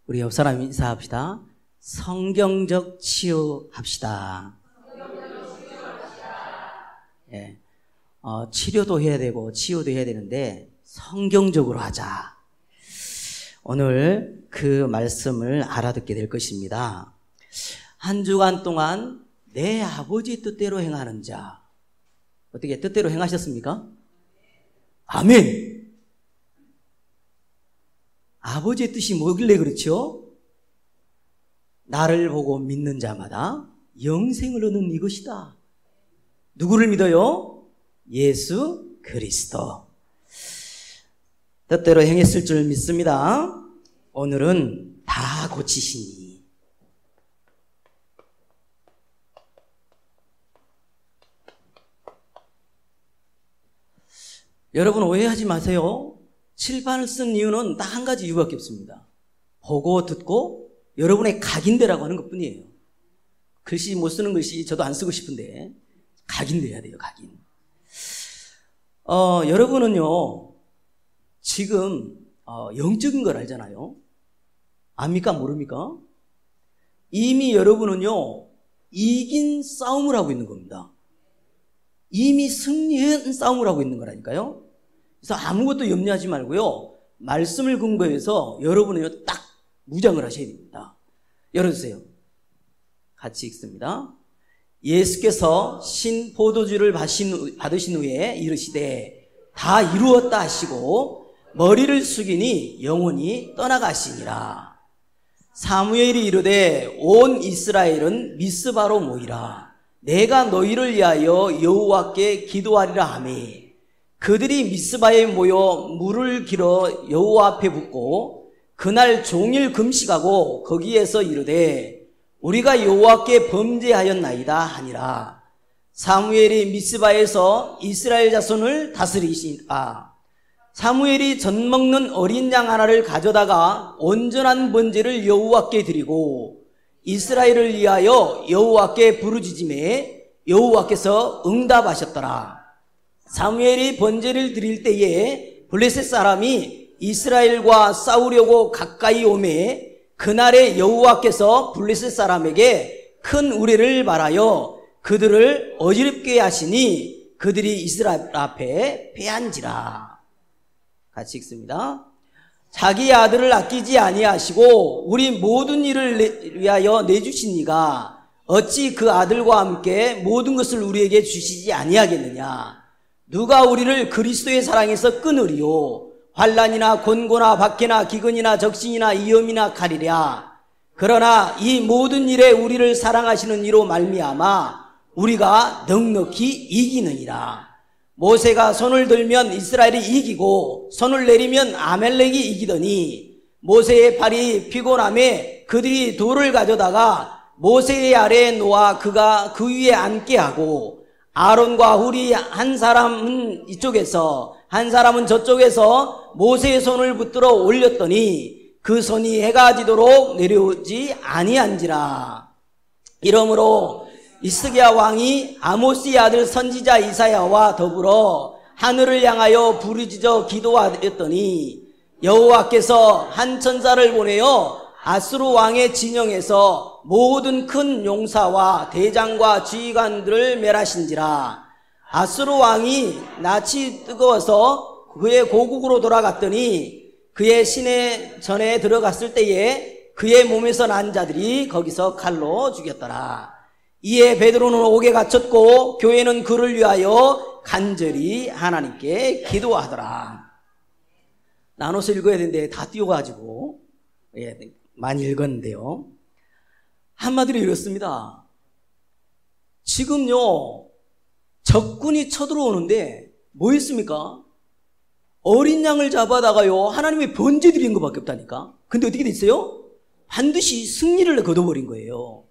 우리 옆 사람 인사합시다. 성경적 치유합시다. 예. 치료도 해야 되고 치유도 해야 되는데 성경적으로 하자. 오늘 그 말씀을 알아듣게 될 것입니다. 한 주간 동안 내 아버지 뜻대로 행하는 자. 어떻게 뜻대로 행하셨습니까? 아멘. 아버지의 뜻이 뭐길래 그렇죠? 나를 보고 믿는 자마다 영생을 얻는 이것이다. 누구를 믿어요? 예수 그리스도. 뜻대로 행했을 줄 믿습니다. 오늘은 다 고치시니. 여러분 오해하지 마세요. 칠판을 쓴 이유는 딱 한 가지 이유밖에 없습니다. 보고 듣고 여러분의 각인되라고 하는 것뿐이에요. 글씨 못 쓰는 글씨 저도 안 쓰고 싶은데 각인돼야 돼요. 각인. 여러분은요 지금 영적인 걸 알잖아요. 압니까? 모릅니까? 이미 여러분은요 이긴 싸움을 하고 있는 겁니다. 이미 승리한 싸움을 하고 있는 거라니까요. 그래서 아무것도 염려하지 말고요 말씀을 근거해서 여러분은요 딱 무장을 하셔야 됩니다. 열어주세요. 같이 읽습니다. 예수께서 신 포도주를 받으신 후에 이르시되 다 이루었다 하시고 머리를 숙이니 영혼이 떠나가시니라. 사무엘이 이르되 온 이스라엘은 미스바로 모이라. 내가 너희를 위하여 여호와께 기도하리라 하매 그들이 미스바에 모여 물을 길어 여호와 앞에 붓고 그날 종일 금식하고 거기에서 이르되 우리가 여호와께 범죄하였나이다 하니라. 사무엘이 미스바에서 이스라엘 자손을 다스리시니라. 사무엘이 젖 먹는 어린 양 하나를 가져다가 온전한 번제를 여호와께 드리고 이스라엘을 위하여 여호와께 부르짖음에 여호와께서 응답하셨더라. 사무엘이 번제를 드릴 때에 블레셋 사람이 이스라엘과 싸우려고 가까이 오매 그날에 여호와께서 블레셋 사람에게 큰 우레를 말하여 그들을 어지럽게 하시니 그들이 이스라엘 앞에 패한지라. 같이 읽습니다. 자기 아들을 아끼지 아니하시고 우리 모든 일을 위하여 내주신 이가 어찌 그 아들과 함께 모든 것을 우리에게 주시지 아니하겠느냐. 누가 우리를 그리스도의 사랑에서 끊으리요. 환난이나 곤고나 박해나 기근이나 적신이나 위험이나 칼이랴. 그러나 이 모든 일에 우리를 사랑하시는 이로 말미암아 우리가 넉넉히 이기느니라. 모세가 손을 들면 이스라엘이 이기고 손을 내리면 아멜렉이 이기더니 모세의 팔이 피곤함에 그들이 돌을 가져다가 모세의 아래에 놓아 그가 그 위에 앉게 하고 아론과 훌이 한 사람은 이쪽에서 한 사람은 저쪽에서 모세의 손을 붙들어 올렸더니 그 손이 해가 지도록 내려오지 아니한지라. 이러므로 이스기야 왕이 아모스의 아들 선지자 이사야와 더불어 하늘을 향하여 부르짖어 기도하였더니 여호와께서 한 천사를 보내어 아수르 왕의 진영에서 모든 큰 용사와 대장과 지휘관들을 멸하신지라. 아수르 왕이 낯이 뜨거워서 그의 고국으로 돌아갔더니 그의 시내 전에 들어갔을 때에 그의 몸에서 난 자들이 거기서 칼로 죽였더라. 이에 베드로는 옥에 갇혔고 교회는 그를 위하여 간절히 하나님께 기도하더라. 나눠서 읽어야 되는데 다 띄워가지고 많이 읽었는데요. 한마디로 이렇습니다. 지금요 적군이 쳐들어오는데 뭐 했습니까? 어린 양을 잡아다가요 하나님의 번제 드린 것밖에 없다니까. 근데 어떻게 됐어요? 반드시 승리를 거둬버린 거예요.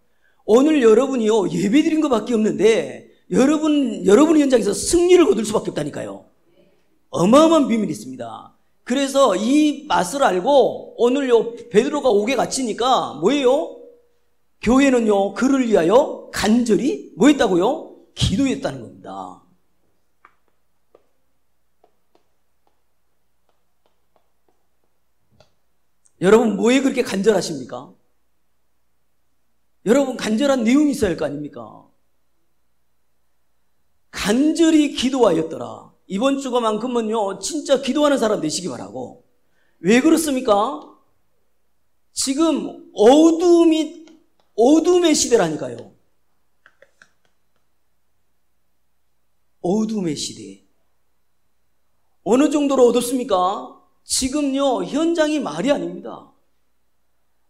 오늘 여러분이요 예배 드린 것밖에 없는데 여러분의 현장에서 승리를 거둘 수밖에 없다니까요. 어마어마한 비밀이 있습니다. 그래서 이 맛을 알고 오늘요 베드로가 옥에 갇히니까 뭐예요? 교회는요 그를 위하여 간절히 뭐 했다고요? 기도했다는 겁니다. 여러분 뭐에 그렇게 간절하십니까? 여러분 간절한 내용이 있어야 할 거 아닙니까? 간절히 기도하였더라. 이번 주가만큼은요 진짜 기도하는 사람 되시기 바라고. 왜 그렇습니까? 지금 어둠의 시대라니까요. 어둠의 시대. 어느 정도로 어둡습니까? 지금요 현장이 말이 아닙니다.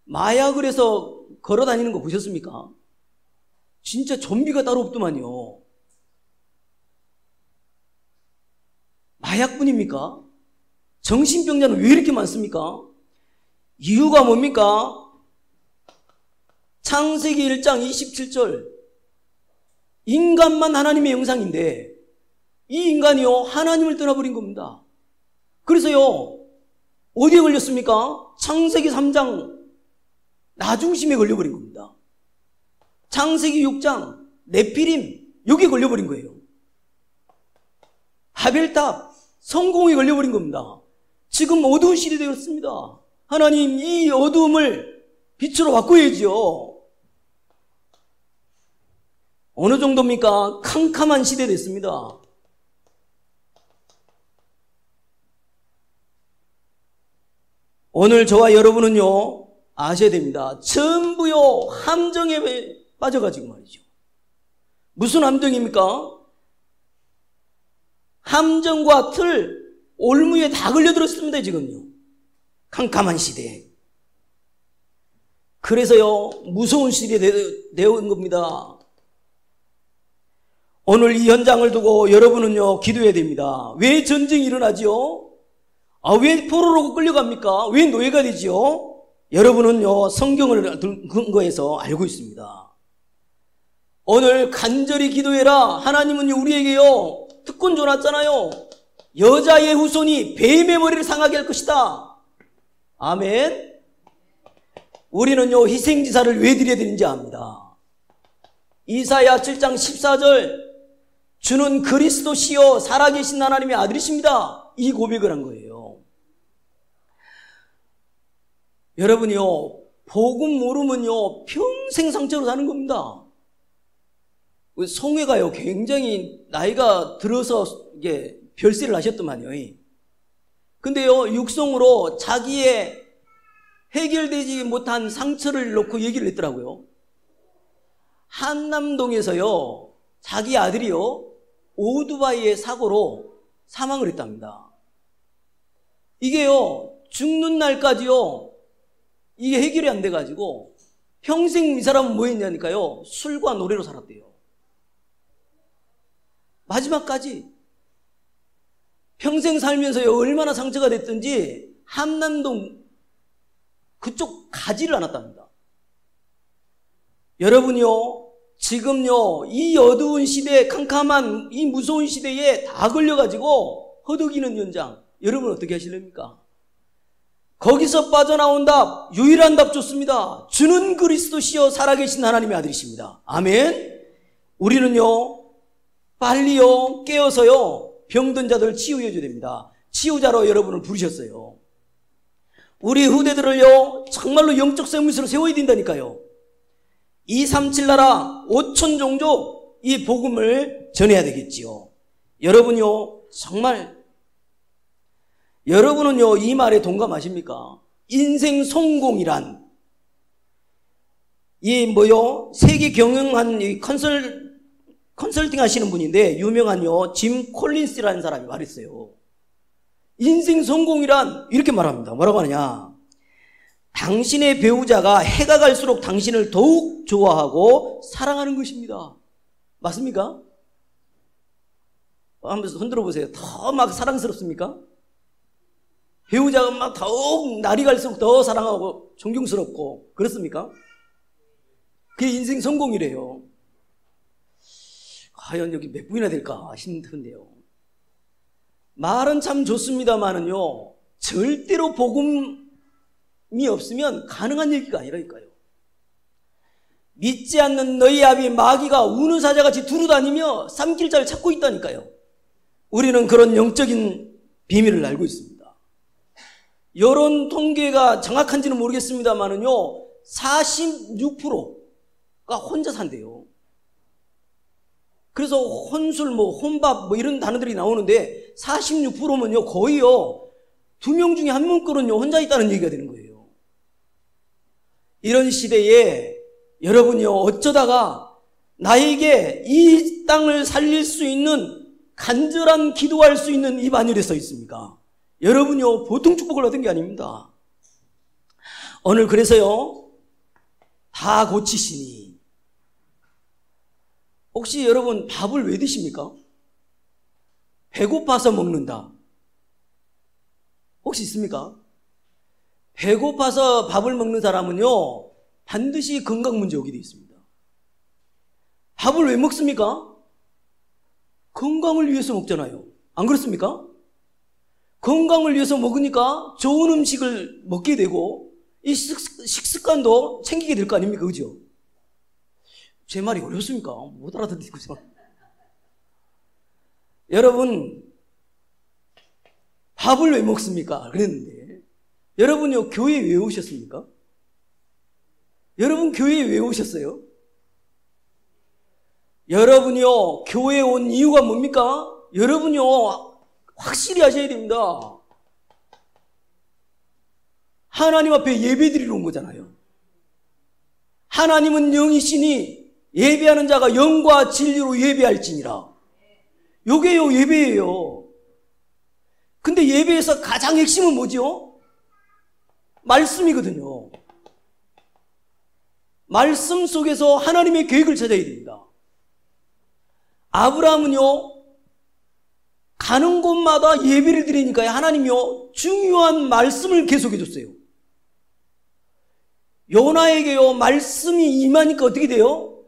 마약을 해서 걸어다니는 거 보셨습니까? 진짜 좀비가 따로 없더만요. 마약뿐입니까? 정신병자는 왜 이렇게 많습니까? 이유가 뭡니까? 창세기 1장 27절 인간만 하나님의 형상인데 이 인간이요 하나님을 떠나버린 겁니다. 그래서요 어디에 걸렸습니까? 창세기 3장 나중심에 걸려버린 겁니다. 창세기 6장 네피림 여기에 걸려버린 거예요. 바벨탑 성공에 걸려버린 겁니다. 지금 어두운 시대 되었습니다. 하나님 이 어두움을 빛으로 바꿔야지요. 어느 정도입니까? 캄캄한 시대 됐습니다. 오늘 저와 여러분은요 아셔야 됩니다. 전부요 함정에 빠져가지고 말이죠. 무슨 함정입니까? 함정과 틀, 올무에 다 걸려들었습니다. 지금요 캄캄한 시대에. 그래서요 무서운 시대에 되어온 겁니다. 오늘 이 현장을 두고 여러분은요 기도해야 됩니다. 왜 전쟁이 일어나지요? 왜 포로로 끌려갑니까? 왜 노예가 되지요? 여러분은요 성경을 근거해서 알고 있습니다. 오늘 간절히 기도해라. 하나님은요 우리에게요 특권 줘놨잖아요. 여자의 후손이 뱀의 머리를 상하게 할 것이다. 아멘. 우리는요 희생지사를 왜 드려야 되는지 압니다. 이사야 7장 14절 주는 그리스도시요 살아계신 하나님의 아들이십니다. 이 고백을 한 거예요. 여러분이요 복음 모르면요 평생 상처로 사는 겁니다. 송해가요 굉장히 나이가 들어서 이게 별세를 하셨더만요. 근데요 육성으로 자기의 해결되지 못한 상처를 놓고 얘기를 했더라고요. 한남동에서요 자기 아들이요 오토바이의 사고로 사망을 했답니다. 이게요 죽는 날까지요 이게 해결이 안 돼가지고 평생 이 사람은 뭐 했냐니까요 술과 노래로 살았대요. 마지막까지 평생 살면서요 얼마나 상처가 됐든지 한남동 그쪽 가지를 않았답니다. 여러분요 지금요 이 어두운 시대 캄캄한 이 무서운 시대에 다 걸려가지고 허덕이는 현장 여러분 어떻게 하실랍니까? 거기서 빠져나온 답 유일한 답 좋습니다. 주는 그리스도시요 살아계신 하나님의 아들이십니다. 아멘. 우리는요 빨리요 깨어서요 병든 자들을 치유해 줘야 됩니다. 치유자로 여러분을 부르셨어요. 우리 후대들을요 정말로 영적 생물수로 세워야 된다니까요. 237 나라 5천 종족 이 복음을 전해야 되겠지요. 여러분요 정말 여러분은요 이 말에 동감하십니까? 인생 성공이란 이 세계 경영한 이 컨설팅 하시는 분인데 유명한요 짐 콜린스라는 사람이 말했어요. 인생 성공이란 이렇게 말합니다. 뭐라고 하느냐? 당신의 배우자가 해가 갈수록 당신을 더욱 좋아하고 사랑하는 것입니다. 맞습니까? 한번 흔들어 보세요. 더 막 사랑스럽습니까? 배우자가 막 더욱 날이 갈수록 더 사랑하고 존경스럽고 그렇습니까? 그게 인생 성공이래요. 과연 여기 몇 분이나 될까 힘든데요. 말은 참 좋습니다만은요 절대로 복음이 없으면 가능한 얘기가 아니라니까요. 믿지 않는 너희 아비 마귀가 우는 사자같이 두루다니며 삼킬 자를 찾고 있다니까요. 우리는 그런 영적인 비밀을 알고 있습니다. 여론 통계가 정확한지는 모르겠습니다만은요, 46%가 혼자 산대요. 그래서 혼술, 혼밥, 이런 단어들이 나오는데 46%면요, 거의요, 2명 중에 1명꼴은요, 혼자 있다는 얘기가 되는 거예요. 이런 시대에 여러분이요, 어쩌다가 나에게 이 땅을 살릴 수 있는 간절한 기도할 수 있는 이 반열에 서 있습니까? 여러분이요, 보통 축복을 얻은 게 아닙니다. 오늘 그래서요, 다 고치시니. 혹시 여러분 밥을 왜 드십니까? 배고파서 먹는다. 혹시 있습니까? 배고파서 밥을 먹는 사람은요, 반드시 건강 문제 오게 되어 있습니다. 밥을 왜 먹습니까? 건강을 위해서 먹잖아요. 안 그렇습니까? 건강을 위해서 먹으니까 좋은 음식을 먹게 되고 이 식습관도 챙기게 될 거 아닙니까? 그죠? 제 말이 어렵습니까? 못 알아듣겠어요. 여러분, 밥을 왜 먹습니까? 그랬는데 여러분요, 교회에 왜 오셨습니까? 여러분 교회에 왜 오셨어요? 여러분이요, 교회에 온 이유가 뭡니까? 여러분이요, 확실히 하셔야 됩니다. 하나님 앞에 예배 드리러 온 거잖아요. 하나님은 영이시니 예배하는 자가 영과 진리로 예배할지니라. 요게요, 예배예요. 근데 예배에서 가장 핵심은 뭐죠? 말씀이거든요. 말씀 속에서 하나님의 계획을 찾아야 됩니다. 아브라함은요, 가는 곳마다 예배를 드리니까 하나님이요, 중요한 말씀을 계속해 줬어요. 요나에게요, 말씀이 임하니까 어떻게 돼요?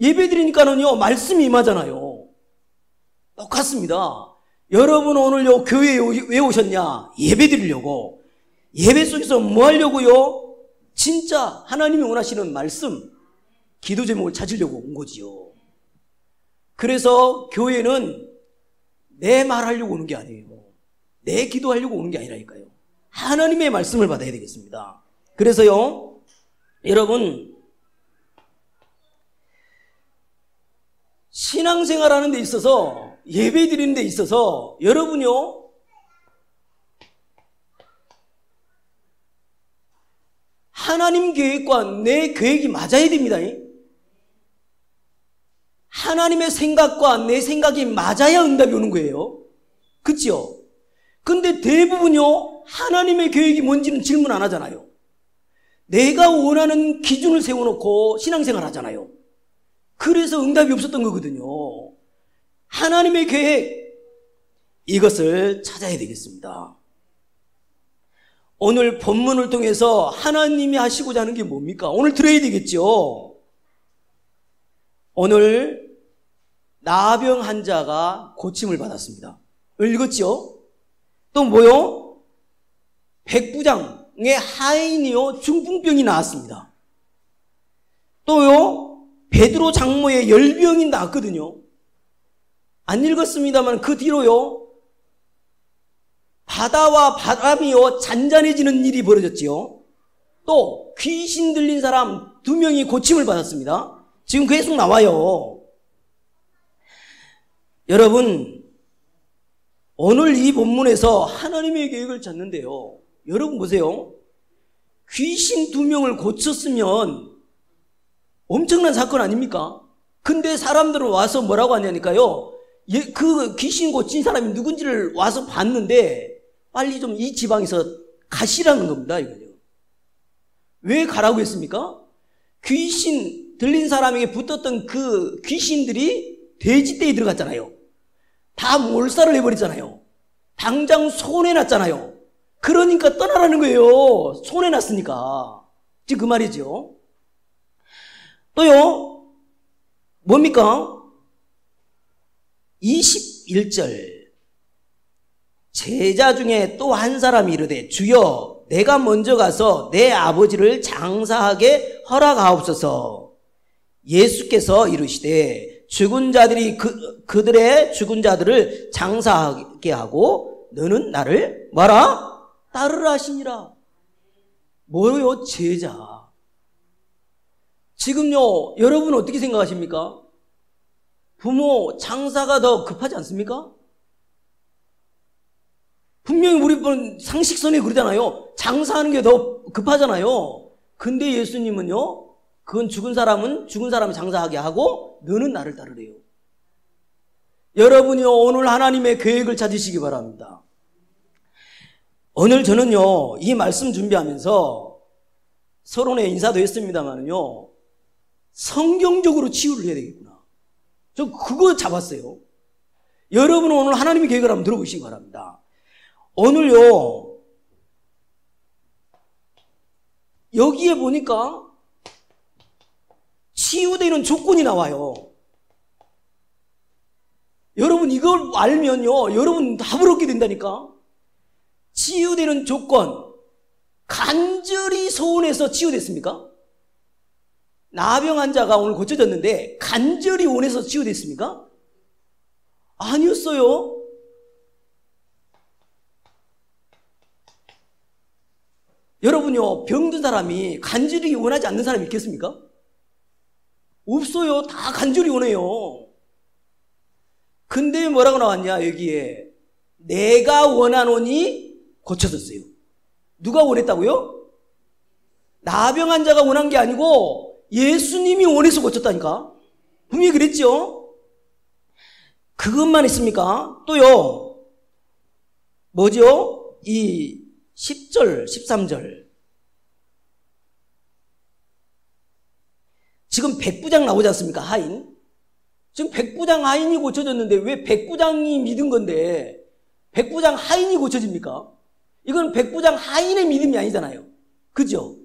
예배 드리니까는요, 말씀이 임하잖아요. 똑같습니다. 여러분 오늘요, 교회에 왜 오셨냐? 예배 드리려고. 예배 속에서 뭐 하려고요? 진짜 하나님이 원하시는 말씀, 기도 제목을 찾으려고 온 거지요. 그래서 교회는 내 말하려고 오는 게 아니에요. 내 기도하려고 오는 게 아니라니까요. 하나님의 말씀을 받아야 되겠습니다. 그래서요, 여러분, 신앙생활하는 데 있어서, 예배 드리는 데 있어서 여러분요, 하나님 계획과 내 계획이 맞아야 됩니다. 하나님의 생각과 내 생각이 맞아야 응답이 오는 거예요. 그렇죠? 근데 대부분요, 하나님의 계획이 뭔지는 질문 안 하잖아요. 내가 원하는 기준을 세워놓고 신앙생활 하잖아요. 그래서 응답이 없었던 거거든요. 하나님의 계획, 이것을 찾아야 되겠습니다. 오늘 본문을 통해서 하나님이 하시고자 하는 게 뭡니까? 오늘 들어야 되겠죠. 오늘 나병 환자가 고침을 받았습니다. 읽었죠? 또 뭐요? 백부장의 하인이요, 중풍병이 나왔습니다. 또요, 베드로 장모의 열병이 나왔거든요. 안 읽었습니다만 그 뒤로요, 바다와 바람이요, 잔잔해지는 일이 벌어졌지요. 또 귀신 들린 사람 2명이 고침을 받았습니다. 지금 계속 나와요. 여러분, 오늘 이 본문에서 하나님의 계획을 찾는데요, 여러분 보세요. 귀신 2명을 고쳤으면 엄청난 사건 아닙니까? 근데 사람들은 와서 뭐라고 하냐니까요, 그 귀신 고친 사람이 누군지를 와서 봤는데 빨리 좀 이 지방에서 가시라는 겁니다. 이거요. 왜 가라고 했습니까? 귀신 들린 사람에게 붙었던 그 귀신들이 돼지떼에 들어갔잖아요. 다 몰살을 해버리잖아요. 당장 손해났잖아요. 그러니까 떠나라는 거예요. 손해났으니까. 지금 그 말이죠. 또요, 뭡니까? 21절. 제자 중에 또 한 사람이 이르되, 주여, 내가 먼저 가서 내 아버지를 장사하게 허락하옵소서. 예수께서 이르시되, 죽은 자들이 그들의 죽은 자들을 장사하게 하고 너는 나를 뭐라? 따르라 하시니라. 뭐요? 제자. 지금요, 여러분 어떻게 생각하십니까? 부모, 장사가 더 급하지 않습니까? 분명히 우리 상식선에 그러잖아요. 장사하는 게 더 급하잖아요. 근데 예수님은요, 그건 죽은 사람이 장사하게 하고 너는 나를 따르래요. 여러분이요, 오늘 하나님의 계획을 찾으시기 바랍니다. 오늘 저는요, 이 말씀 준비하면서 서론에 인사도 했습니다만은요, 성경적으로 치유를 해야 되겠구나. 저 그거 잡았어요. 여러분은 오늘 하나님의 계획을 한번 들어보시기 바랍니다. 오늘요, 여기에 보니까 치유되는 조건이 나와요. 여러분 이걸 알면요, 여러분 답을 얻게 된다니까. 치유되는 조건, 간절히 소원해서 치유됐습니까? 나병 환자가 오늘 고쳐졌는데 간절히 원해서 치유됐습니까? 아니었어요. 여러분요, 병든 사람이 간절히 원하지 않는 사람이 있겠습니까? 없어요. 다 간절히 원해요. 근데 뭐라고 나왔냐, 여기에. 내가 원하노니 고쳐졌어요. 누가 원했다고요? 나병 환자가 원한 게 아니고 예수님이 원해서 고쳤다니까. 분명히 그랬죠? 그것만 있습니까? 또요, 뭐죠? 이 10절, 13절. 지금 백부장 나오지 않습니까? 하인. 지금 백부장 하인이 고쳐졌는데 왜 백부장이 믿은 건데 백부장 하인이 고쳐집니까? 이건 백부장 하인의 믿음이 아니잖아요. 그죠?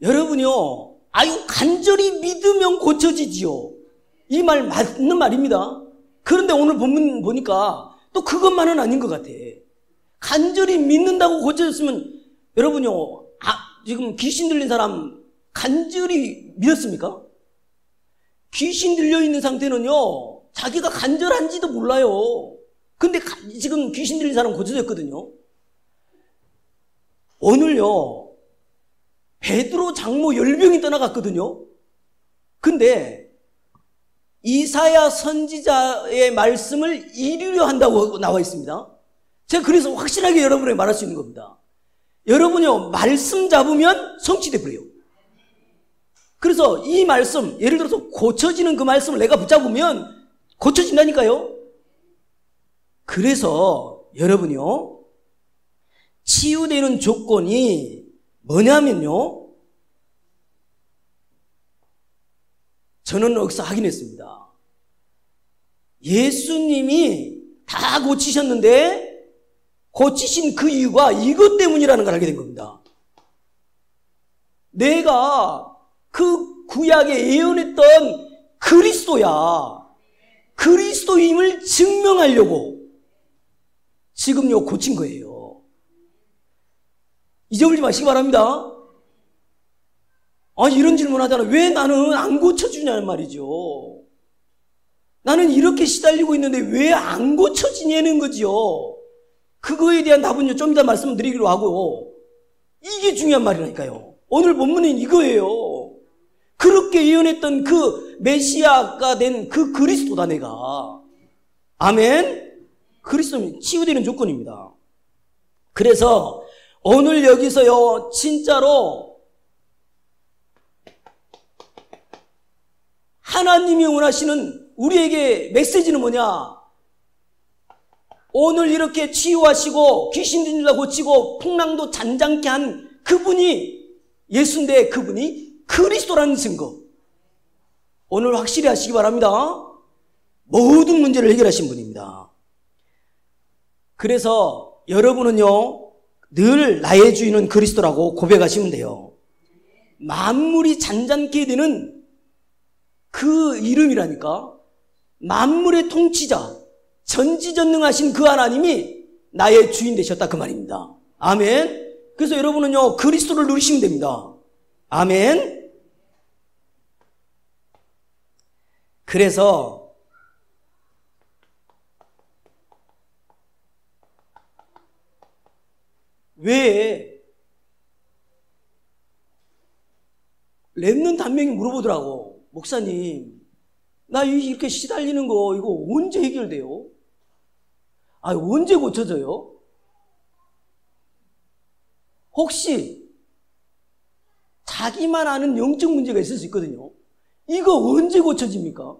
여러분요, 아유, 간절히 믿으면 고쳐지지요. 이 말 맞는 말입니다. 그런데 오늘 본문 보니까 또 그것만은 아닌 것 같아. 간절히 믿는다고 고쳐졌으면, 여러분요, 지금 귀신 들린 사람 간절히 믿었습니까? 귀신 들려있는 상태는요, 자기가 간절한지도 몰라요. 근데 지금 귀신 들린 사람 고쳐졌거든요. 오늘요, 베드로 장모 10명이 떠나갔거든요. 근데 이사야 선지자의 말씀을 이루려 한다고 나와 있습니다. 제가 그래서 확실하게 여러분에게 말할 수 있는 겁니다. 여러분이요, 말씀 잡으면 성취돼 버려요. 그래서 이 말씀, 예를 들어서 고쳐지는 그 말씀을 내가 붙잡으면 고쳐진다니까요. 그래서 여러분이요, 치유되는 조건이 뭐냐면요, 저는 여기서 확인했습니다. 예수님이 다 고치셨는데 고치신 그 이유가 이것 때문이라는 걸 알게 된 겁니다. 내가 그 구약에 예언했던 그리스도야, 그리스도임을 증명하려고 지금요 고친 거예요. 잊어버리지 마시기 바랍니다. 이런 질문 하잖아. 왜 나는 안 고쳐주냐는 말이죠. 나는 이렇게 시달리고 있는데 왜 안 고쳐지냐는 거지요. 그거에 대한 답은요, 좀 이따 말씀드리기로 하고, 이게 중요한 말이라니까요. 오늘 본문은 이거예요. 그렇게 예언했던 그 메시아가 된 그 그리스도다, 내가. 아멘? 그리스도는 치유되는 조건입니다. 그래서 오늘 여기서요, 진짜로 하나님이 원하시는 우리에게 메시지는 뭐냐? 오늘 이렇게 치유하시고 귀신 들린다 고치고 풍랑도 잔잔케 한 그분이 예수인데 그분이 그리스도라는 증거. 오늘 확실히 하시기 바랍니다. 모든 문제를 해결하신 분입니다. 그래서 여러분은요, 늘 나의 주인은 그리스도라고 고백하시면 돼요. 만물이 잔잔케 되는 그 이름이라니까. 만물의 통치자, 전지전능하신 그 하나님이 나의 주인 되셨다, 그 말입니다. 아멘. 그래서 여러분은요, 그리스도를 누리시면 됩니다. 아멘. 그래서 왜? 랩넌트 한 명이 물어보더라고. 목사님, 나 이렇게 시달리는 거 이거 언제 해결돼요? 아, 언제 고쳐져요? 혹시 자기만 아는 영적 문제가 있을 수 있거든요. 이거 언제 고쳐집니까?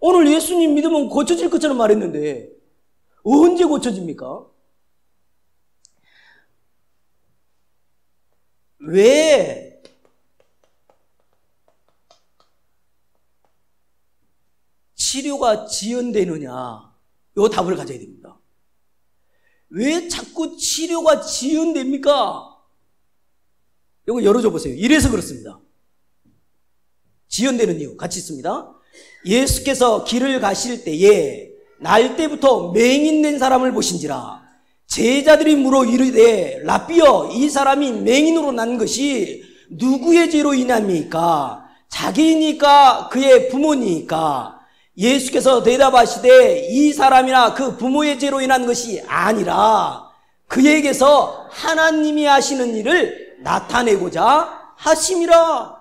오늘 예수님 믿으면 고쳐질 것처럼 말했는데 언제 고쳐집니까? 왜 치료가 지연되느냐? 요 답을 가져야 됩니다. 왜 자꾸 치료가 지연됩니까? 이거 열어줘 보세요. 이래서 그렇습니다. 지연되는 이유 같이 있습니다. 예수께서 길을 가실 때에 날 때부터 맹인된 사람을 보신지라. 제자들이 물어 이르되 라삐여, 이 사람이 맹인으로 난 것이 누구의 죄로 인함이니까? 자기니까 그의 부모니까? 예수께서 대답하시되 이 사람이나 그 부모의 죄로 인한 것이 아니라 그에게서 하나님이 하시는 일을 나타내고자 하심이라.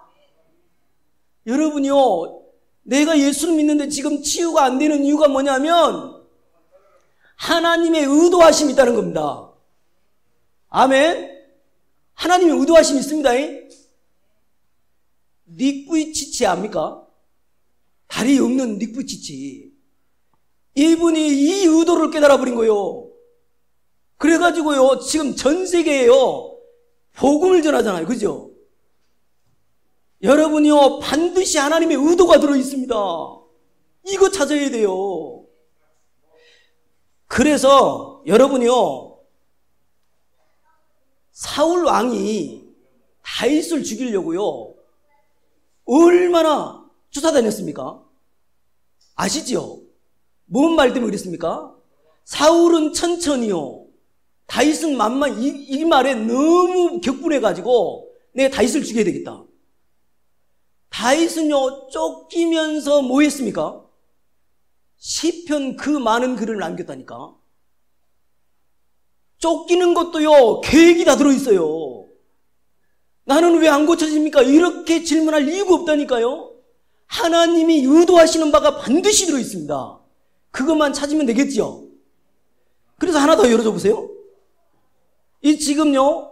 여러분이요, 내가 예수를 믿는데 지금 치유가 안 되는 이유가 뭐냐면 하나님의 의도하심이 있다는 겁니다. 아멘. 하나님의 의도하심이 있습니다. 닉부이치치 압니까? 다리 없는 닉부이치치. 이분이 이 의도를 깨달아 버린 거예요. 그래가지고요, 지금 전 세계에요 복음을 전하잖아요. 그죠? 여러분이요, 반드시 하나님의 의도가 들어있습니다. 이거 찾아야 돼요. 그래서 여러분이요, 사울 왕이 다윗을 죽이려고요 얼마나 쫓아다녔습니까? 아시죠? 뭔 말 때문에 그랬습니까? 사울은 천천히요, 다윗은 만만. 이 말에 너무 격분해가지고 내가 다윗을 죽여야 되겠다. 다윗은요 쫓기면서 뭐 했습니까? 시편 그 많은 글을 남겼다니까. 쫓기는 것도요 계획이 다 들어있어요. 나는 왜 안 고쳐집니까? 이렇게 질문할 이유가 없다니까요. 하나님이 의도하시는 바가 반드시 들어있습니다. 그것만 찾으면 되겠죠. 그래서 하나 더 열어줘 보세요. 이 지금요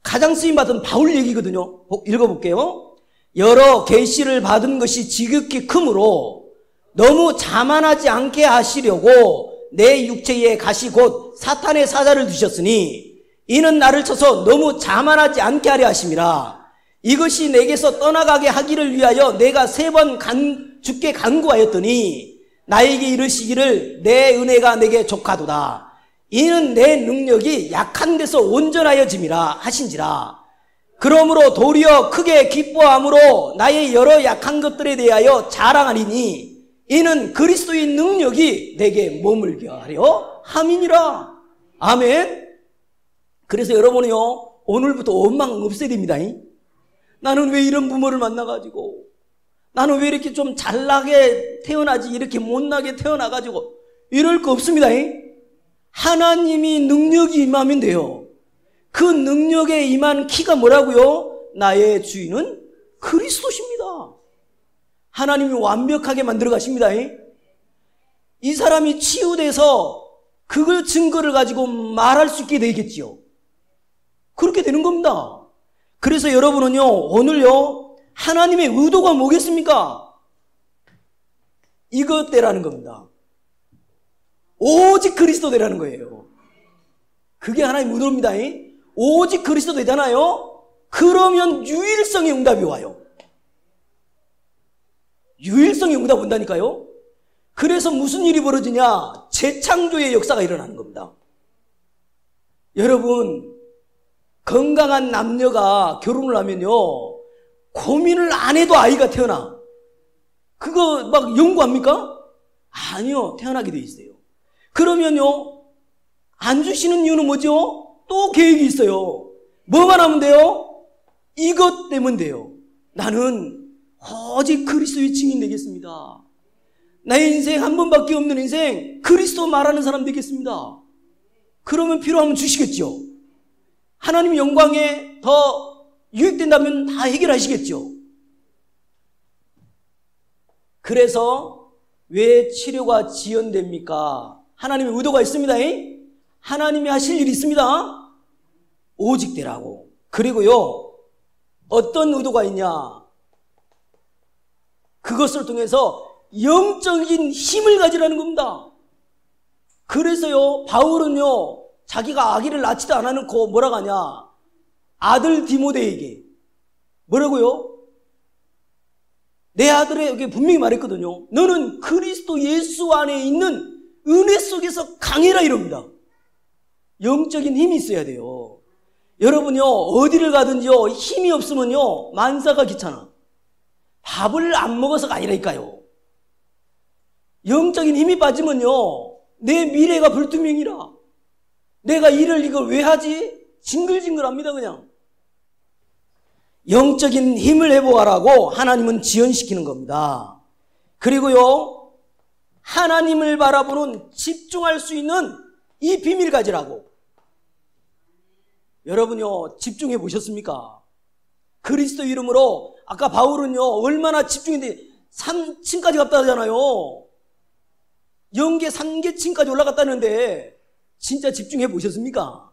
가장 쓰임받은 바울 얘기거든요. 읽어볼게요. 여러 계시를 받은 것이 지극히 크므로 너무 자만하지 않게 하시려고 내 육체에 가시 곧 사탄의 사자를 두셨으니 이는 나를 쳐서 너무 자만하지 않게 하려 하심이라. 이것이 내게서 떠나가게 하기를 위하여 내가 3번 주께 간구하였더니 나에게 이르시기를 내 은혜가 내게 족하도다. 이는 내 능력이 약한 데서 온전하여짐이라 하신지라. 그러므로 도리어 크게 기뻐함으로 나의 여러 약한 것들에 대하여 자랑하리니 이는 그리스도의 능력이 내게 머물게 하려 함이니라. 아멘. 그래서 여러분이요 오늘부터 원망 없애야 됩니다. 나는 왜 이런 부모를 만나가지고, 나는 왜 이렇게 좀 잘나게 태어나지 이렇게 못나게 태어나가지고, 이럴 거 없습니다. 하나님이 능력이 임하면 돼요. 그 능력에 임한 키가 뭐라고요? 나의 주인은 그리스도십니다. 하나님이 완벽하게 만들어 가십니다. 이 사람이 치유돼서 그걸 증거를 가지고 말할 수 있게 되겠지요. 그렇게 되는 겁니다. 그래서 여러분은요 오늘요 하나님의 의도가 뭐겠습니까? 이것 되라는 겁니다. 오직 그리스도 되라는 거예요. 그게 하나님의 의도입니다. 오직 그리스도 되잖아요. 그러면 유일성의 응답이 와요. 유일성의 응답 온다니까요. 그래서 무슨 일이 벌어지냐? 재창조의 역사가 일어나는 겁니다. 여러분, 건강한 남녀가 결혼을 하면요 고민을 안 해도 아이가 태어나. 그거 막 연구합니까? 아니요, 태어나게 돼 있어요. 그러면요 안 주시는 이유는 뭐죠? 또 계획이 있어요. 뭐만 하면 돼요? 이것 때문에 돼요. 나는 오직 그리스도의 증인 되겠습니다. 나의 인생 한 번밖에 없는 인생 그리스도 말하는 사람 되겠습니다. 그러면 필요하면 주시겠죠. 하나님 영광에 더 유익된다면 다 해결하시겠죠. 그래서 왜 치료가 지연됩니까? 하나님의 의도가 있습니다. 하나님이 하실 일이 있습니다. 오직 되라고. 그리고요, 어떤 의도가 있냐? 그것을 통해서 영적인 힘을 가지라는 겁니다. 그래서요, 바울은요, 자기가 아기를 낳지도 않아놓고 뭐라고 하냐? 아들 디모데에게 뭐라고요? 내 아들에게 분명히 말했거든요. 너는 그리스도 예수 안에 있는 은혜 속에서 강해라 이럽니다. 영적인 힘이 있어야 돼요. 여러분요, 어디를 가든지요, 힘이 없으면요, 만사가 귀찮아. 밥을 안 먹어서가 아니라니까요. 영적인 힘이 빠지면요, 내 미래가 불투명이라. 내가 일을 이걸 왜 하지? 징글징글합니다, 그냥. 영적인 힘을 회복하라고 하나님은 지연시키는 겁니다. 그리고요, 하나님을 바라보는 집중할 수 있는 이 비밀 가지라고. 여러분요, 집중해 보셨습니까? 그리스도 이름으로 아까 바울은요, 얼마나 집중했는데 3층까지 갔다 하잖아요. 영계 3계층까지 올라갔다는데 진짜 집중해 보셨습니까?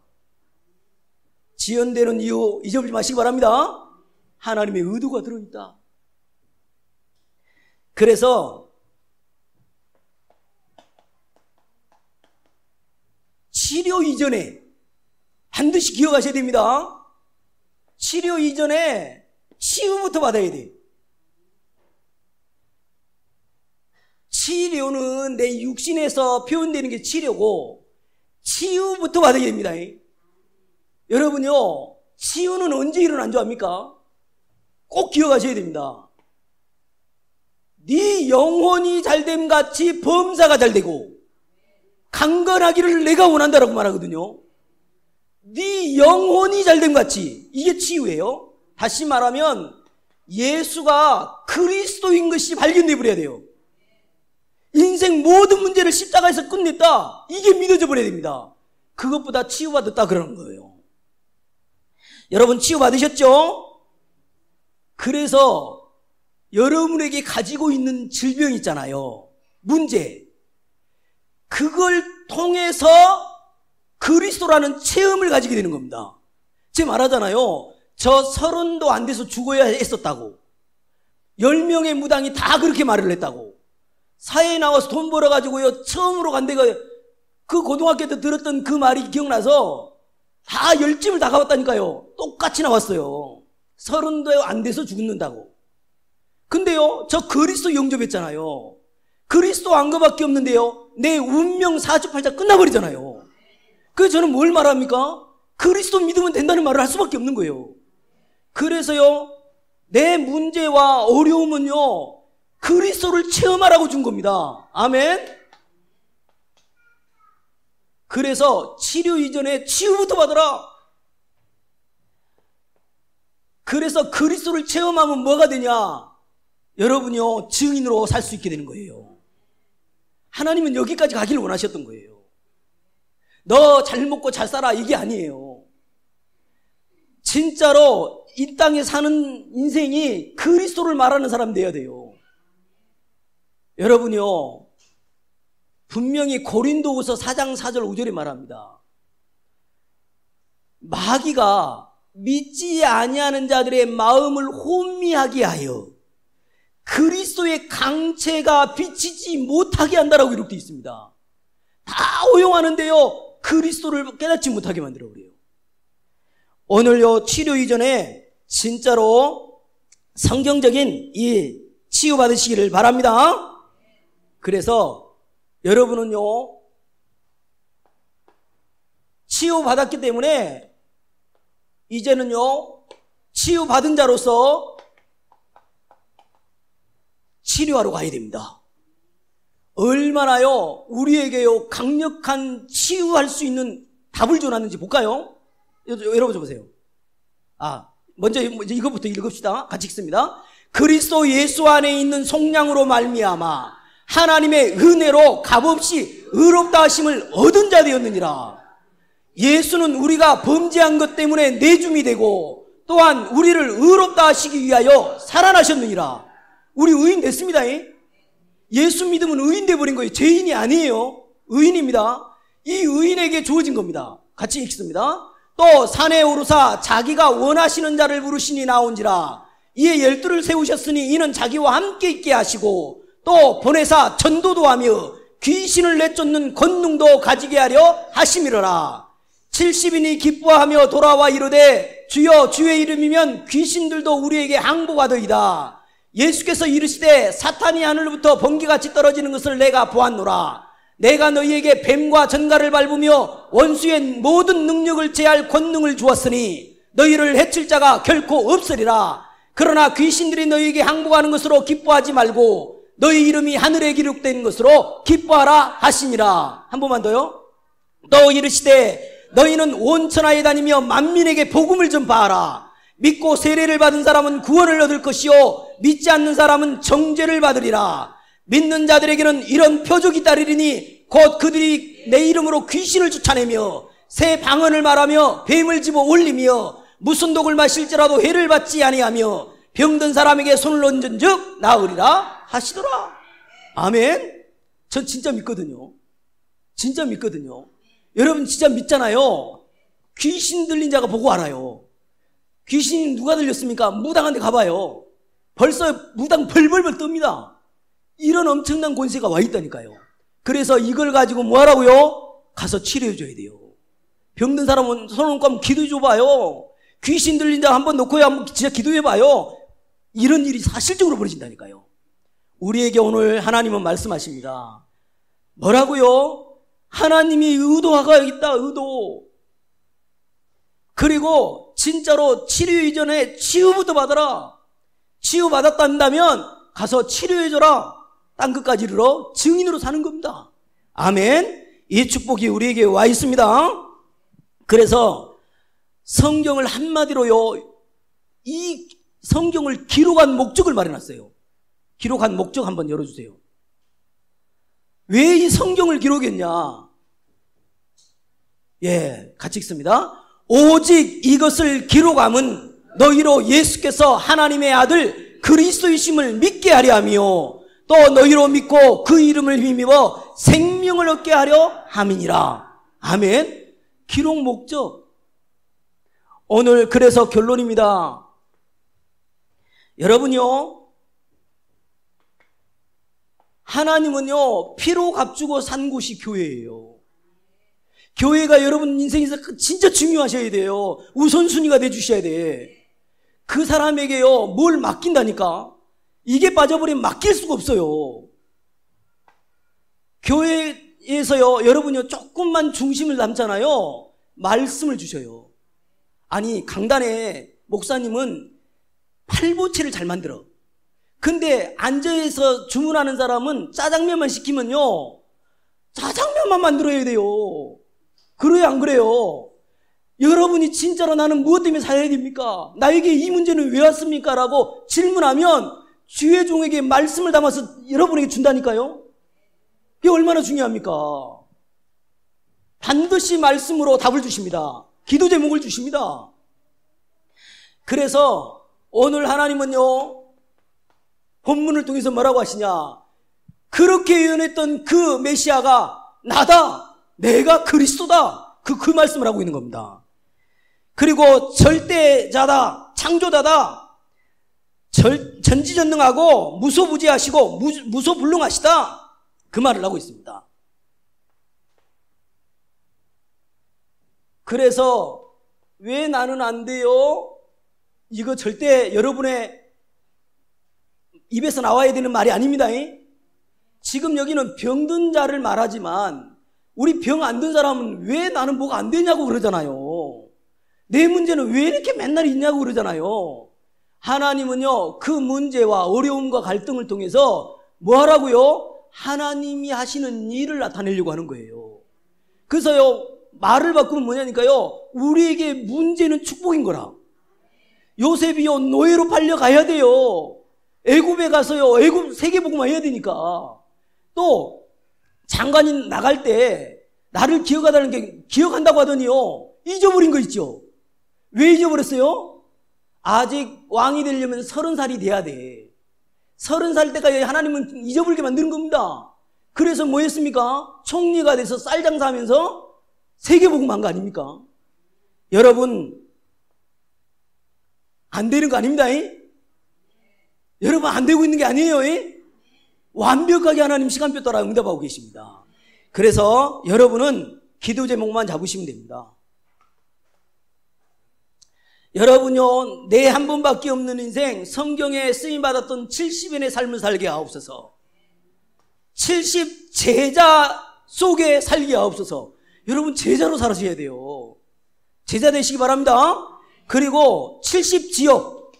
지연되는 이유 잊어버리지 마시기 바랍니다. 하나님의 의도가 들어있다. 그래서 치료 이전에 반드시 기억하셔야 됩니다. 치료 이전에 치유부터 받아야 돼. 치료는 내 육신에서 표현되는 게 치료고 치유부터 받아야 됩니다. 여러분요, 치유는 언제 일어난 줄 압니까? 꼭 기억하셔야 됩니다. 네 영혼이 잘됨 같이 범사가 잘되고 강건하기를 내가 원한다라고 말하거든요. 네 영혼이 잘됨 같이, 이게 치유예요. 다시 말하면 예수가 그리스도인 것이 발견돼 버려야 돼요. 인생 모든 문제를 십자가에서 끝냈다, 이게 믿어져 버려야 됩니다. 그것보다 치유받았다 그러는 거예요. 여러분 치유받으셨죠? 그래서 여러분에게 가지고 있는 질병 있잖아요, 문제, 그걸 통해서 그리스도라는 체험을 가지게 되는 겁니다. 제가 말하잖아요, 저 30도 안 돼서 죽어야 했었다고. 10명의 무당이 다 그렇게 말을 했다고. 사회에 나와서 돈 벌어가지고요, 처음으로 간 데가 그 고등학교 때 들었던 그 말이 기억나서 다 10집을 다 가봤다니까요. 똑같이 나왔어요. 30도 안 돼서 죽는다고. 근데요, 저 그리스도 영접했잖아요. 그리스도 안 거밖에 없는데요, 내 운명 사주팔자 끝나버리잖아요. 그래서 저는 뭘 말합니까? 그리스도 믿으면 된다는 말을 할 수밖에 없는 거예요. 그래서요, 내 문제와 어려움은요, 그리스도를 체험하라고 준 겁니다. 아멘. 그래서 치료 이전에 치유부터 받아라. 그래서 그리스도를 체험하면 뭐가 되냐? 여러분요, 증인으로 살 수 있게 되는 거예요. 하나님은 여기까지 가기를 원하셨던 거예요. 너 잘 먹고 잘 살아, 이게 아니에요. 진짜로 이 땅에 사는 인생이 그리스도를 말하는 사람 돼야 돼요. 여러분요, 분명히 고린도후서 4장 4절 5절에 말합니다. 마귀가 믿지 아니하는 자들의 마음을 혼미하게 하여 그리스도의 강체가 비치지 못하게 한다라고 이렇게 있습니다. 다 오용하는데요, 그리스도를 깨닫지 못하게 만들어버려요. 오늘요, 치료 이전에 진짜로 성경적인 이 치유받으시기를 바랍니다. 그래서 여러분은요, 치유받았기 때문에 이제는요, 치유받은 자로서 치료하러 가야 됩니다. 얼마나요, 우리에게요, 강력한 치유할 수 있는 답을 전하는지 볼까요? 여러분 보세요. 먼저 이것부터 읽읍시다. 같이 읽습니다. 그리스도 예수 안에 있는 속량으로 말미암아 하나님의 은혜로 값없이 의롭다 하심을 얻은 자 되었느니라. 예수는 우리가 범죄한 것 때문에 내줌이 되고 또한 우리를 의롭다 하시기 위하여 살아나셨느니라. 우리 의인 됐습니다. 예수 믿으면 의인 돼버린 거예요. 죄인이 아니에요. 의인입니다. 이 의인에게 주어진 겁니다. 같이 읽습니다. 또 산에 오르사 자기가 원하시는 자를 부르시니 나온지라. 이에 12를 세우셨으니 이는 자기와 함께 있게 하시고 또 보내사 전도도 하며 귀신을 내쫓는 권능도 가지게 하려 하심이로라. 70인이 기뻐하며 돌아와 이르되 주여 주의 이름이면 귀신들도 우리에게 항복하더이다. 예수께서 이르시되 사탄이 하늘로부터 번개같이 떨어지는 것을 내가 보았노라. 내가 너희에게 뱀과 전갈을 밟으며 원수의 모든 능력을 제할 권능을 주었으니 너희를 해칠 자가 결코 없으리라. 그러나 귀신들이 너희에게 항복하는 것으로 기뻐하지 말고 너희 이름이 하늘에 기록된 것으로 기뻐하라 하시니라. 한 번만 더요. 또 이르시되 너희는 온 천하에 다니며 만민에게 복음을 전파하라. 믿고 세례를 받은 사람은 구원을 얻을 것이요 믿지 않는 사람은 정죄를 받으리라. 믿는 자들에게는 이런 표적이 따르리니 곧 그들이 내 이름으로 귀신을 쫓아내며 새 방언을 말하며 뱀을 집어 올리며 무슨 독을 마실지라도 해를 받지 아니하며 병든 사람에게 손을 얹은 즉 나으리라 하시더라. 아멘. 전 진짜 믿거든요. 진짜 믿거든요. 여러분 진짜 믿잖아요. 귀신 들린 자가 보고 알아요. 귀신 누가 들렸습니까? 무당한 데 가봐요. 벌써 무당 벌벌벌 뜹니다. 이런 엄청난 권세가 와 있다니까요. 그래서 이걸 가지고 뭐 하라고요? 가서 치료해 줘야 돼요. 병든 사람은 손 얹고 한번 기도해 줘봐요. 귀신 들린 자 한번 놓고 한번 진짜 기도해 봐요. 이런 일이 사실적으로 벌어진다니까요. 우리에게 오늘 하나님은 말씀하십니다. 뭐라고요? 하나님이 의도가 있다. 의도. 그리고 진짜로 치료 이전에 치유부터 받아라. 치유 받았다면 가서 치료해줘라. 땅끝까지 이르러 증인으로 사는 겁니다. 아멘. 이 축복이 우리에게 와 있습니다. 그래서 성경을 한마디로요, 이 성경을 기록한 목적을 말해놨어요. 기록한 목적 한번 열어주세요. 왜 이 성경을 기록했냐? 예, 같이 읽습니다. 오직 이것을 기록함은 너희로 예수께서 하나님의 아들 그리스도이심을 믿게 하려 하며 또 너희로 믿고 그 이름을 힘입어 생명을 얻게 하려 함이니라. 아멘. 기록 목적. 오늘 그래서 결론입니다. 여러분요, 하나님은요 피로 값주고 산 곳이 교회예요. 교회가 여러분 인생에서 진짜 중요하셔야 돼요. 우선순위가 돼주셔야 돼. 그 사람에게요 뭘 맡긴다니까. 이게 빠져버리면 맡길 수가 없어요. 교회에서요 여러분요 조금만 중심을 담잖아요. 말씀을 주셔요. 아니 강단에 목사님은 팔보채를 잘 만들어. 근데 앉아서 주문하는 사람은 짜장면만 시키면요 짜장면만 만들어야 돼요. 그래요 안 그래요? 여러분이 진짜로 나는 무엇 때문에 살아야 됩니까? 나에게 이 문제는 왜 왔습니까? 라고 질문하면 주의 종에게 말씀을 담아서 여러분에게 준다니까요. 그게 얼마나 중요합니까? 반드시 말씀으로 답을 주십니다. 기도 제목을 주십니다. 그래서 오늘 하나님은요 본문을 통해서 뭐라고 하시냐? 그렇게 예언했던 그 메시아가 나다. 내가 그리스도다. 그 말씀을 하고 있는 겁니다. 그리고 절대자다. 창조자다. 전지전능하고 무소부지하시고 무소불능하시다. 그 말을 하고 있습니다. 그래서 왜 나는 안 돼요? 이거 절대 여러분의 입에서 나와야 되는 말이 아닙니다. 지금 여기는 병든 자를 말하지만 우리 병 안 든 사람은 왜 나는 뭐가 안 되냐고 그러잖아요. 내 문제는 왜 이렇게 맨날 있냐고 그러잖아요. 하나님은요 그 문제와 어려움과 갈등을 통해서 뭐 하라고요? 하나님이 하시는 일을 나타내려고 하는 거예요. 그래서요 말을 바꾸면 뭐냐니까요, 우리에게 문제는 축복인 거라. 요셉이요 노예로 팔려가야 돼요. 애굽에 가서요 애굽 세계복음화 해야 되니까. 또 장관이 나갈 때 나를 기억하다는 게 기억한다고 하더니요. 잊어버린 거 있죠. 왜 잊어버렸어요? 아직 왕이 되려면 30살이 돼야 돼. 30살 때까지 하나님은 잊어버리게 만드는 겁니다. 그래서 뭐 했습니까? 총리가 돼서 쌀 장사하면서 세계복음한 거 아닙니까? 여러분, 안 되는 거 아닙니다. 여러분, 안 되고 있는 게 아니에요. 완벽하게 하나님 시간표 따라 응답하고 계십니다. 그래서 여러분은 기도 제목만 잡으시면 됩니다. 여러분요, 내 한 번밖에 없는 인생, 성경에 쓰임받았던 70인의 삶을 살게 하옵소서. 70 제자 속에 살게 하옵소서. 여러분, 제자로 살아셔야 돼요. 제자 되시기 바랍니다. 그리고 70 지역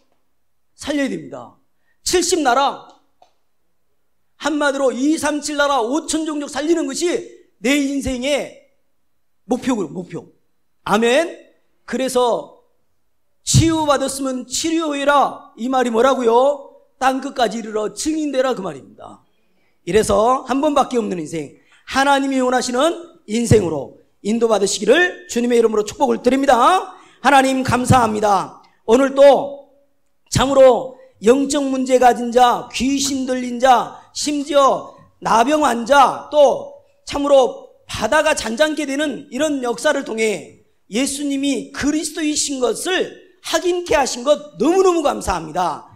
살려야 됩니다. 70 나라, 한마디로 237 나라 5천 종족 살리는 것이 내 인생의 목표고요. 목표. 아멘. 그래서 치유받았으면 치료해라, 이 말이 뭐라고요? 땅끝까지 이르러 증인되라, 그 말입니다. 이래서 한 번밖에 없는 인생, 하나님이 원하시는 인생으로 인도받으시기를 주님의 이름으로 축복을 드립니다. 하나님 감사합니다. 오늘도 참으로 영적 문제 가진 자, 귀신 들린 자, 심지어 나병 환자, 또 참으로 바다가 잔잔케 되는 이런 역사를 통해 예수님이 그리스도이신 것을 확인케 하신 것 너무너무 감사합니다.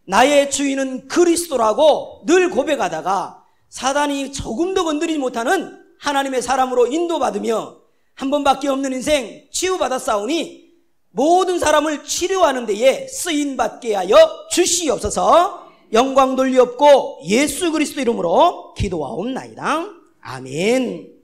나의 주인은 그리스도라고 늘 고백하다가 사단이 조금도 건드리지 못하는 하나님의 사람으로 인도받으며 한 번밖에 없는 인생 치유받았사오니 모든 사람을 치료하는 데에 쓰임받게 하여 주시옵소서. 영광 돌리옵고 예수 그리스도 이름으로 기도하옵나이다. 아멘.